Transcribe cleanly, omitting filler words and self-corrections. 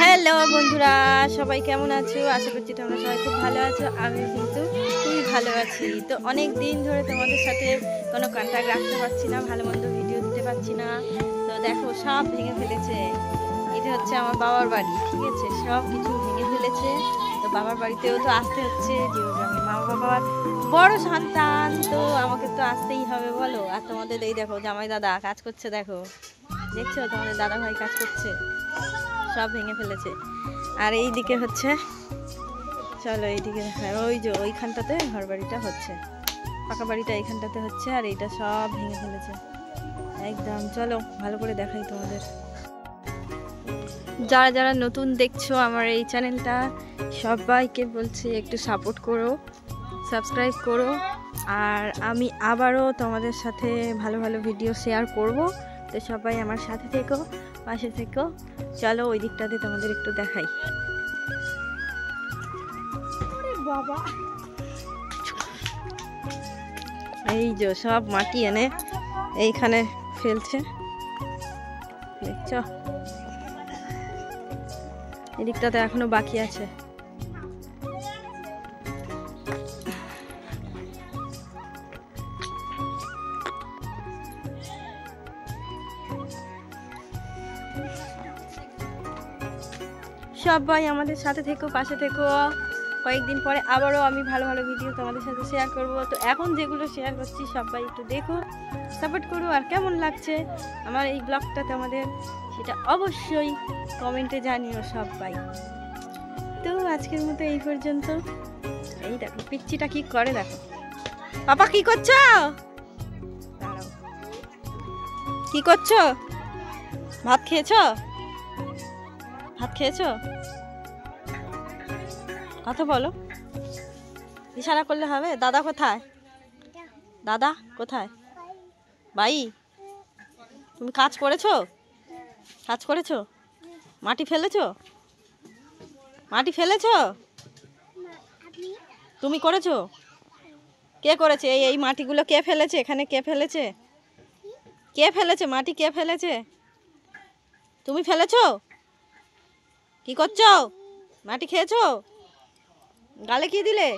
Hello বন্ধুরা, সবাই কেমন আছো? আশা করছি তোমরা সবাই খুব ভালো আছো। আমিও কিন্তু খুবই ভালো আছি। তো অনেক দিন ধরে তোমাদের সাথে কোনো কন্ট্যাক্ট রাখতে পারছি না, ভালো মন্দ ভিডিও দিতে পারছি না। তো দেখো, সব ভেঙে ফেলেছে। এটা হচ্ছে আমার বাবার বাড়ি, ঠিক আছে? সব কিছু ভেঙে ফেলেছে। তো বাবার বাড়িতেও তো আসতে হচ্ছে, যেহেতু আমি মা বাবার বড় সন্তান, তো আমাকে তো আসতেই হবে বলো। আর তোমাদের এই দেখো, জামাই দাদা কাজ করছে, দেখো, দেখছো? তোমাদের দাদা ভাই কাজ করছে, সব ভেঙে ফেলেছে। আর এই দিকে হচ্ছে, চলো এইদিকে দেখায়, ওই যে ওইখানটাতে ঘর বাড়িটা হচ্ছে, পাকা বাড়িটা এইখানটাতে হচ্ছে, আর এইটা সব ভেঙে ফেলেছে একদম। চলো ভালো করে দেখাই তোমাদের। যারা যারা নতুন দেখছো আমার এই চ্যানেলটা, সবাইকে বলছি একটু সাপোর্ট করো, সাবস্ক্রাইব করো। আর আমি আবারও তোমাদের সাথে ভালো ভালো ভিডিও শেয়ার করব। তো সবাই আমার সাথে থেকো, পাশে থেকো। চলো ওই দিকটাতে তোমাদের একটু দেখাই। বাবা, এই যে সব মাটি এনে এইখানে ফেলছে, দেখছো? এই দিকটাতে এখনো বাকি আছে। সবাই আমাদের সাথে থেকো, পাশে থেকো। কয়েকদিন পরে আবারও আমি ভালো ভালো ভিডিও তোমাদের সাথে শেয়ার করব। তো এখন যেগুলো শেয়ার করছি সবাই একটু দেখো, সাপোর্ট করো। আর কেমন লাগছে আমার এই ব্লগটা তোমাদের, সেটা অবশ্যই কমেন্টে জানিও সবাই। তো আজকের মতো এই পর্যন্ত। এই দেখো পিচ্চিটা কি করে, দেখো। পাপা কি করছো? দাঁড়াও, কি করছো? ভাত খেয়েছো? ভাত খেয়েছো? কথা বলো, ইশারা করলে হবে। দাদা কোথায়? দাদা কোথায়? ভাই, তুমি কাজ করেছো? কাজ করেছো? মাটি ফেলেছো? মাটি ফেলেছো? তুমি করেছো? কে করেছে? এই এই মাটিগুলো কে ফেলেছে? এখানে কে ফেলেছে? কে ফেলেছে মাটি? কে ফেলেছে? তুমি ফেলেছো? কি করছো? মাটি খেয়েছো? গালে কি দিলে?